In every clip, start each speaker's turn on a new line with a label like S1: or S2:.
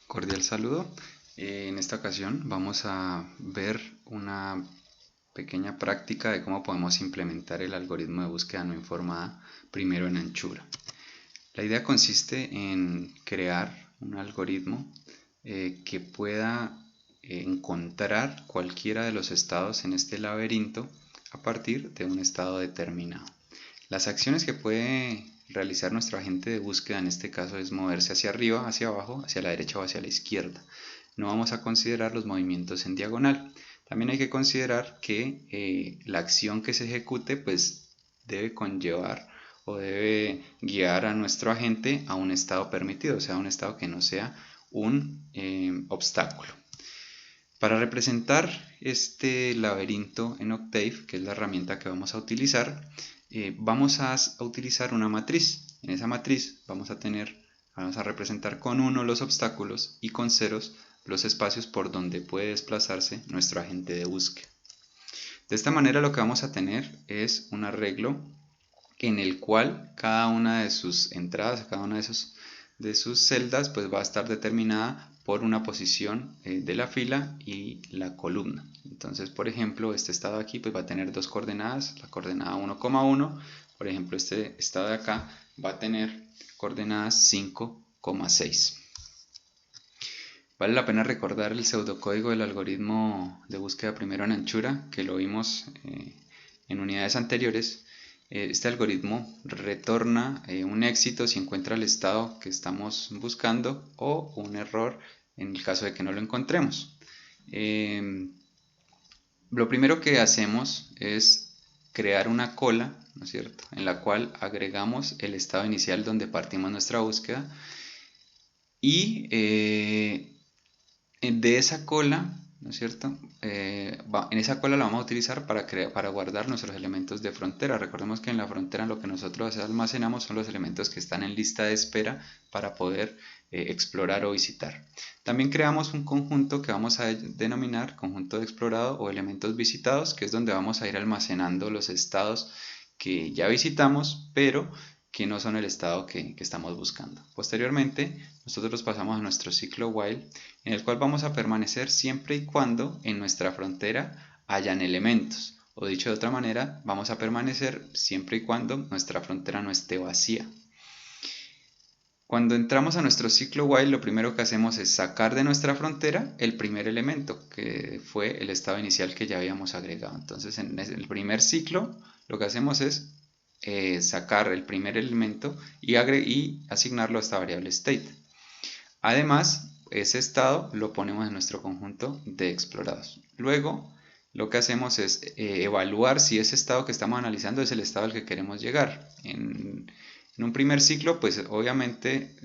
S1: Cordial saludo. En esta ocasión vamos a ver una pequeña práctica de cómo podemos implementar el algoritmo de búsqueda no informada primero en Anchura. La idea consiste en crear un algoritmo que pueda encontrar cualquiera de los estados en este laberinto a partir de un estado determinado. Las acciones que puede realizar nuestro agente de búsqueda en este caso es moverse hacia arriba, hacia abajo, hacia la derecha o hacia la izquierda. No vamos a considerar los movimientos en diagonal. También hay que considerar que la acción que se ejecute pues debe conllevar o debe guiar a nuestro agente a un estado permitido, o sea, un estado que no sea un obstáculo. Para representar este laberinto en Octave, que es la herramienta que vamos a utilizar, vamos a utilizar una matriz. En esa matriz vamos a representar con 1 los obstáculos y con ceros los espacios por donde puede desplazarse nuestro agente de búsqueda. De esta manera lo que vamos a tener es un arreglo en el cual cada una de sus entradas, cada una de sus celdas pues va a estar determinada por una posición de la fila y la columna. Entonces, por ejemplo, este estado aquí pues va a tener dos coordenadas, la coordenada 1,1, por ejemplo, este estado de acá va a tener coordenadas 5,6. Vale la pena recordar el pseudocódigo del algoritmo de búsqueda primero en anchura, que lo vimos en unidades anteriores. Este algoritmo retorna un éxito si encuentra el estado que estamos buscando o un error en el caso de que no lo encontremos. Lo primero que hacemos es crear una cola, ¿no es cierto?, en la cual agregamos el estado inicial donde partimos nuestra búsqueda y de esa cola, ¿no es cierto? En esa cola la vamos a utilizar para guardar nuestros elementos de frontera. Recordemos que en la frontera lo que nosotros almacenamos son los elementos que están en lista de espera para poder explorar o visitar. También creamos un conjunto que vamos a denominar conjunto de explorado o elementos visitados, que es donde vamos a ir almacenando los estados que ya visitamos, pero que no son el estado que estamos buscando. Posteriormente, nosotros pasamos a nuestro ciclo while, en el cual vamos a permanecer siempre y cuando en nuestra frontera hayan elementos. O dicho de otra manera, vamos a permanecer siempre y cuando nuestra frontera no esté vacía. Cuando entramos a nuestro ciclo while, lo primero que hacemos es sacar de nuestra frontera el primer elemento, que fue el estado inicial que ya habíamos agregado. Entonces, en el primer ciclo, lo que hacemos es sacar el primer elemento y asignarlo a esta variable state. Además, ese estado lo ponemos en nuestro conjunto de explorados. Luego, lo que hacemos es evaluar si ese estado que estamos analizando es el estado al que queremos llegar. En un primer ciclo, pues obviamente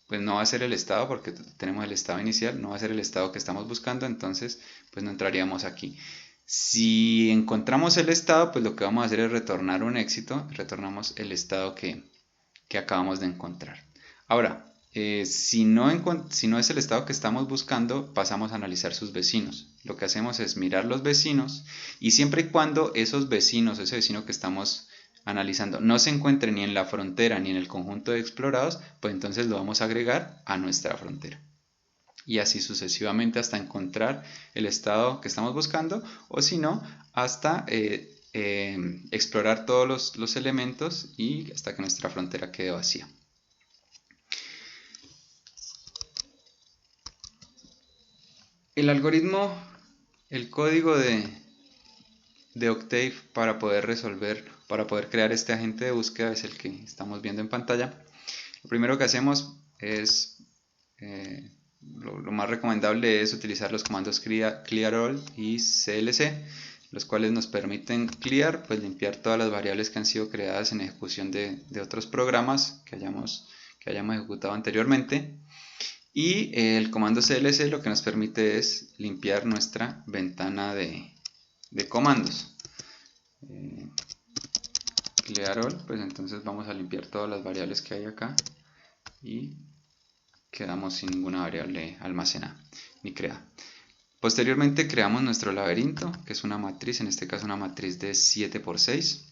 S1: pues no va a ser el estado porque tenemos el estado inicial, no va a ser el estado que estamos buscando, entonces pues no entraríamos aquí. Si encontramos el estado, pues lo que vamos a hacer es retornar un éxito, retornamos el estado que acabamos de encontrar. Ahora, si no es el estado que estamos buscando, pasamos a analizar sus vecinos. Lo que hacemos es mirar los vecinos y siempre y cuando esos vecinos, ese vecino que estamos analizando, no se encuentre ni en la frontera ni en el conjunto de explorados, pues entonces lo vamos a agregar a nuestra frontera. Y así sucesivamente hasta encontrar el estado que estamos buscando, o si no, hasta explorar todos los elementos y hasta que nuestra frontera quede vacía. El algoritmo, el código de Octave para poder crear este agente de búsqueda es el que estamos viendo en pantalla. Lo primero que hacemos es lo más recomendable es utilizar los comandos clear all y clc, los cuales nos permiten clear, pues limpiar todas las variables que han sido creadas en ejecución de otros programas que hayamos ejecutado anteriormente. Y el comando clc lo que nos permite es limpiar nuestra ventana de comandos. Clear all, pues entonces vamos a limpiar todas las variables que hay acá y quedamos sin ninguna variable almacenada ni creada. Posteriormente creamos nuestro laberinto, que es una matriz, en este caso una matriz de 7 por 6,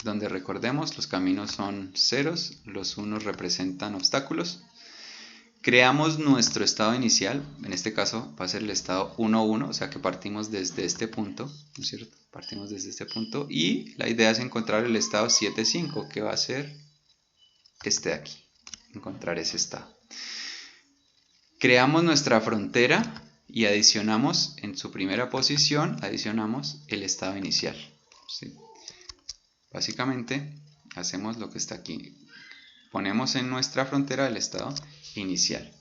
S1: donde recordemos los caminos son ceros, los unos representan obstáculos. Creamos nuestro estado inicial, en este caso va a ser el estado 1, 1, o sea que partimos desde este punto, ¿no es cierto? Partimos desde este punto y la idea es encontrar el estado 7, 5, que va a ser este de aquí, encontrar ese estado. Creamos nuestra frontera y adicionamos en su primera posición, adicionamos el estado inicial, ¿sí? Básicamente hacemos lo que está aquí. Ponemos en nuestra frontera el estado inicial.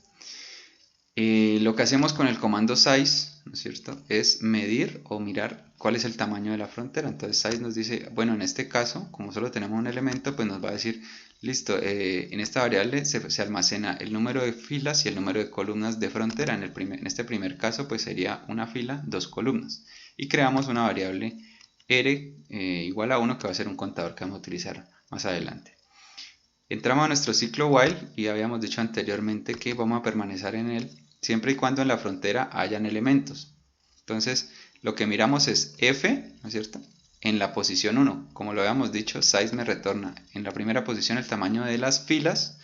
S1: Lo que hacemos con el comando size, ¿no es cierto?, es medir o mirar cuál es el tamaño de la frontera. Entonces size nos dice, bueno, en este caso, como solo tenemos un elemento, pues nos va a decir, listo, en esta variable se almacena el número de filas y el número de columnas de frontera. En este primer caso, pues sería una fila, 2 columnas. Y creamos una variable r igual a 1, que va a ser un contador que vamos a utilizar más adelante. Entramos a nuestro ciclo while y habíamos dicho anteriormente que vamos a permanecer en él siempre y cuando en la frontera hayan elementos. Entonces lo que miramos es f, ¿no es cierto?, en la posición 1. Como lo habíamos dicho, size me retorna en la primera posición el tamaño de las filas.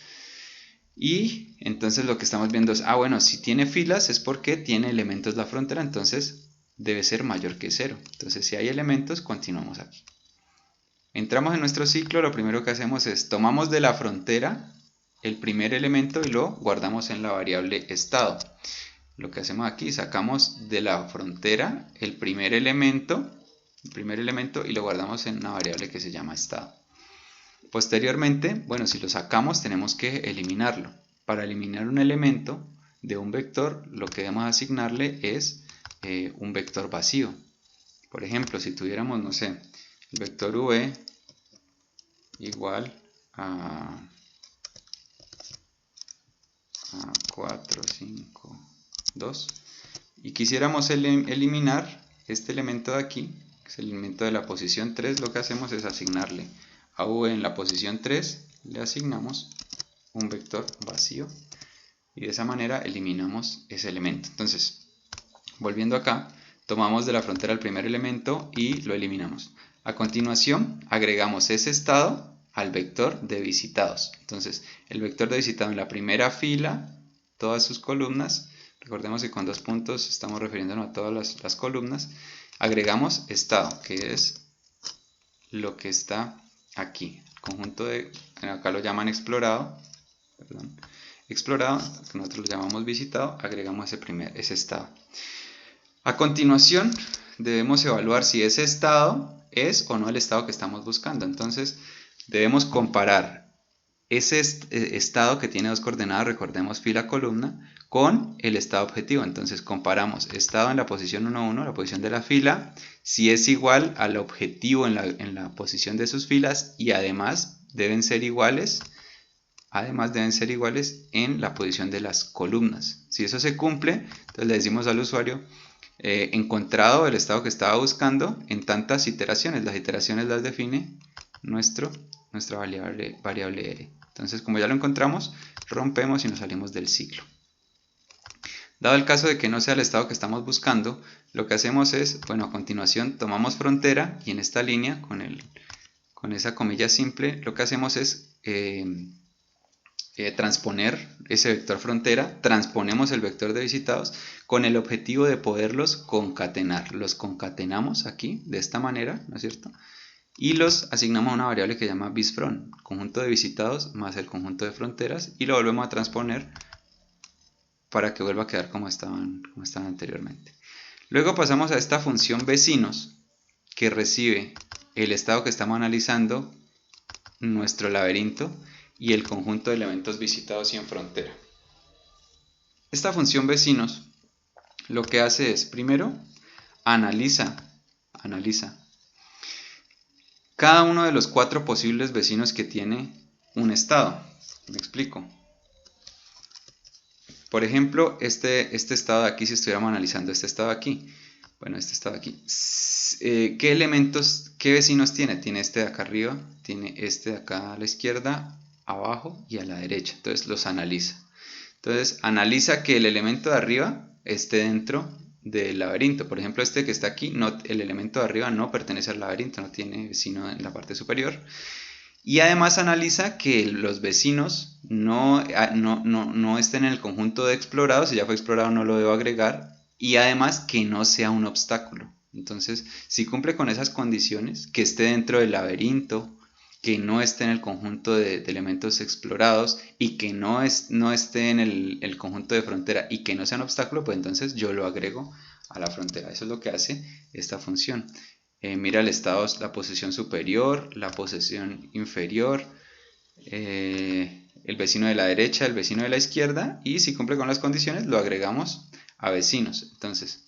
S1: Y entonces lo que estamos viendo es, bueno, si tiene filas es porque tiene elementos la frontera, entonces debe ser mayor que 0. Entonces si hay elementos, continuamos aquí. Entramos en nuestro ciclo, lo primero que hacemos es tomamos de la frontera el primer elemento y lo guardamos en la variable estado. Lo que hacemos aquí, sacamos de la frontera el primer elemento y lo guardamos en una variable que se llama estado. Posteriormente, bueno, si lo sacamos tenemos que eliminarlo. Para eliminar un elemento de un vector, lo que debemos asignarle es un vector vacío. Por ejemplo, si tuviéramos, no sé, el vector v igual a 4, 5, 2 y quisiéramos eliminar este elemento de aquí, que es el elemento de la posición 3, lo que hacemos es asignarle a v en la posición 3, le asignamos un vector vacío y de esa manera eliminamos ese elemento. Entonces, volviendo acá, tomamos de la frontera el primer elemento y lo eliminamos. A continuación, agregamos ese estado al vector de visitados. Entonces, el vector de visitado en la primera fila, todas sus columnas, recordemos que con 2 puntos estamos refiriéndonos a todas las columnas, agregamos estado, que es lo que está aquí. El conjunto de, acá lo llaman explorado, explorado, que nosotros lo llamamos visitado, agregamos ese estado. A continuación, debemos evaluar si ese estado es o no el estado que estamos buscando. Entonces, debemos comparar ese estado que tiene 2 coordenadas, recordemos fila, columna, con el estado objetivo. Entonces comparamos estado en la posición 1, 1, la posición de la fila, si es igual al objetivo en la posición de sus filas y además deben ser iguales en la posición de las columnas. Si eso se cumple, entonces le decimos al usuario, encontrado el estado que estaba buscando en tantas iteraciones. Las iteraciones las define nuestra variable r. Entonces, como ya lo encontramos, rompemos y nos salimos del ciclo. Dado el caso de que no sea el estado que estamos buscando, lo que hacemos es, bueno, a continuación tomamos frontera y en esta línea, con esa comilla simple, lo que hacemos es transponer ese vector frontera, transponemos el vector de visitados con el objetivo de poderlos concatenar. Los concatenamos aquí, de esta manera, ¿no es cierto?, y los asignamos a una variable que se llama visFront, conjunto de visitados más el conjunto de fronteras, y lo volvemos a transponer para que vuelva a quedar como estaban anteriormente. Luego pasamos a esta función vecinos, que recibe el estado que estamos analizando, nuestro laberinto y el conjunto de elementos visitados y en frontera. Esta función vecinos lo que hace es, primero, analiza cada uno de los 4 posibles vecinos que tiene un estado. Me explico. Por ejemplo, este estado de aquí, si estuviéramos analizando este estado de aquí, bueno, este estado de aquí, ¿qué elementos, qué vecinos tiene? Tiene este de acá arriba, tiene este de acá a la izquierda, abajo y a la derecha. Entonces los analiza. Entonces analiza que el elemento de arriba esté dentro del laberinto. Por ejemplo, este que está aquí, el elemento de arriba no pertenece al laberinto, no tiene vecino en la parte superior. Y además analiza que los vecinos no estén en el conjunto de explorados. Si ya fue explorado no lo debo agregar. Y además que no sea un obstáculo. Entonces, si cumple con esas condiciones, que esté dentro del laberinto, que no esté en el conjunto de elementos explorados y que no esté en el conjunto de frontera y que no sea un obstáculo, pues entonces yo lo agrego a la frontera. Eso es lo que hace esta función. Mira el estado, la posición superior, la posición inferior, el vecino de la derecha, el vecino de la izquierda, y si cumple con las condiciones lo agregamos a vecinos. Entonces,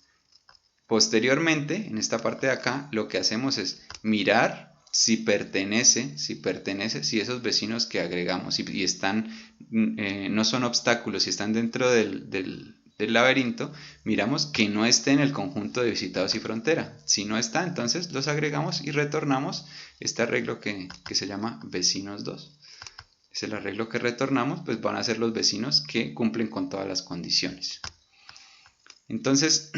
S1: posteriormente, en esta parte de acá, lo que hacemos es mirar si pertenece, si esos vecinos que agregamos y están, no son obstáculos, si están dentro del laberinto, miramos que no esté en el conjunto de visitados y frontera. Si no está, entonces los agregamos y retornamos este arreglo que se llama vecinos 2. Es el arreglo que retornamos, pues van a ser los vecinos que cumplen con todas las condiciones. Entonces,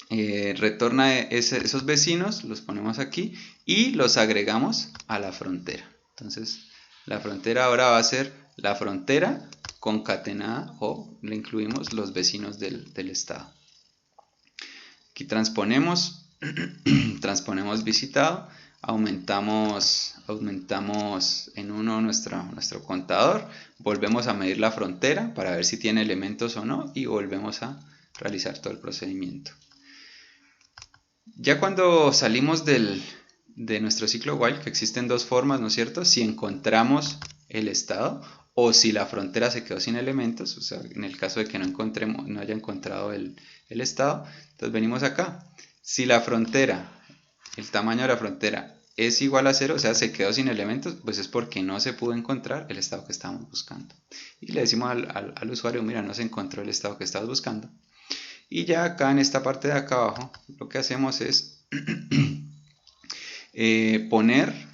S1: retorna esos vecinos, los ponemos aquí y los agregamos a la frontera. Entonces la frontera ahora va a ser la frontera concatenada, o le incluimos los vecinos del estado. Aquí transponemos visitado, aumentamos en 1 nuestro contador, volvemos a medir la frontera para ver si tiene elementos o no y volvemos a realizar todo el procedimiento. Ya cuando salimos de nuestro ciclo while, que existen dos formas, ¿no es cierto? Si encontramos el estado o si la frontera se quedó sin elementos, o sea, en el caso de que no haya encontrado el estado, entonces venimos acá. Si la frontera, el tamaño de la frontera es igual a 0, o sea, se quedó sin elementos, pues es porque no se pudo encontrar el estado que estábamos buscando. Y le decimos al usuario, mira, no se encontró el estado que estabas buscando. Y ya acá en esta parte de acá abajo lo que hacemos es poner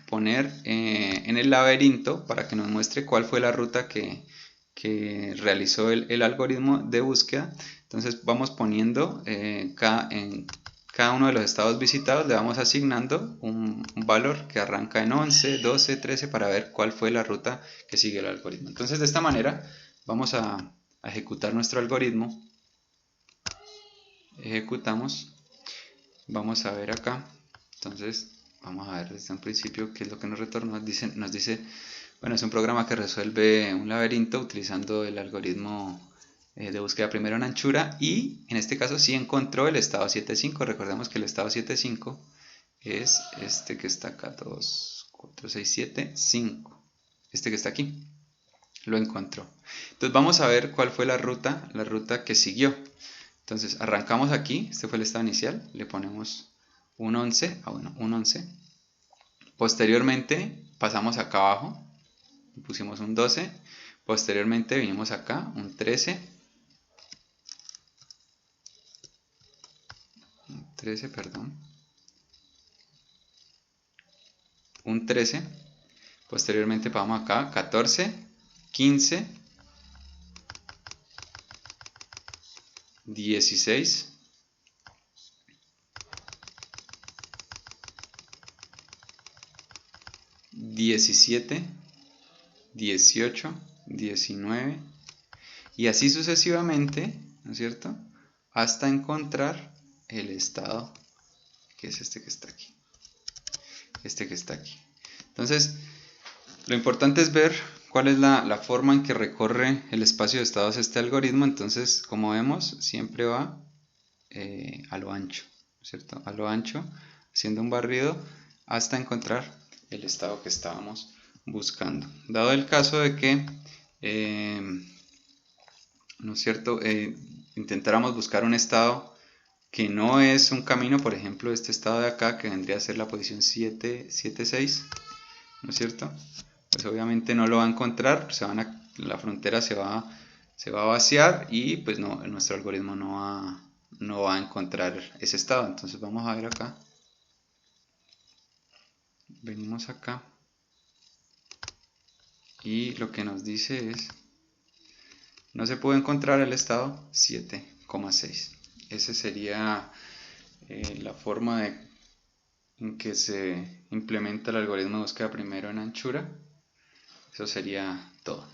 S1: en el laberinto para que nos muestre cuál fue la ruta que realizó el algoritmo de búsqueda. Entonces vamos poniendo en cada uno de los estados visitados, le vamos asignando un valor que arranca en 11, 12, 13 para ver cuál fue la ruta que siguió el algoritmo. Entonces de esta manera vamos a ejecutar nuestro algoritmo. Ejecutamos, vamos a ver acá. Entonces vamos a ver desde un principio qué es lo que nos retornó. Nos dice, bueno, es un programa que resuelve un laberinto utilizando el algoritmo de búsqueda primero en anchura, y en este caso sí encontró el estado 7.5. Recordemos que el estado 7.5 es este que está acá, 2, 4, 6, 7, 5, este que está aquí, lo encontró. Entonces vamos a ver cuál fue la ruta que siguió. Entonces arrancamos aquí, este fue el estado inicial, le ponemos un 11, un 11. Posteriormente pasamos acá abajo, pusimos un 12. Posteriormente vinimos acá, un 13. Un 13. Posteriormente vamos acá, 14, 15, 16, 17, 18, 19 y así sucesivamente, ¿no es cierto? Hasta encontrar el estado que es este que está aquí. Entonces, lo importante es ver cuál es la forma en que recorre el espacio de estados este algoritmo. Entonces, como vemos, siempre va a lo ancho, ¿cierto? A lo ancho, haciendo un barrido hasta encontrar el estado que estábamos buscando. Dado el caso de que, ¿no es cierto?, intentáramos buscar un estado que no es un camino, por ejemplo, este estado de acá, que vendría a ser la posición 7, 7, 6, ¿no es cierto? Pues obviamente no lo va a encontrar, la frontera se va a vaciar y pues nuestro algoritmo no va a encontrar ese estado. Entonces vamos a ver acá, venimos acá y lo que nos dice es, no se puede encontrar el estado 7,6. Esa sería la forma en que se implementa el algoritmo de búsqueda primero en anchura. Eso sería todo.